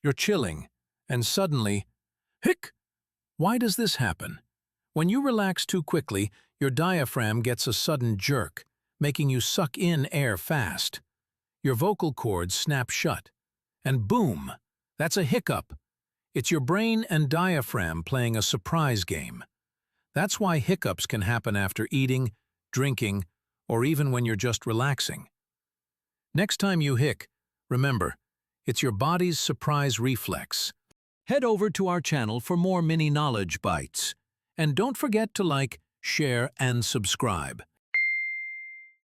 You're chilling, and suddenly, hic! Why does this happen? When you relax too quickly, your diaphragm gets a sudden jerk, making you suck in air fast. Your vocal cords snap shut. And boom! That's a hiccup. It's your brain and diaphragm playing a surprise game. That's why hiccups can happen after eating, drinking, or even when you're just relaxing. Next time you hic, remember, it's your body's surprise reflex. Head over to our channel for more mini knowledge bites. And don't forget to like, share, and subscribe.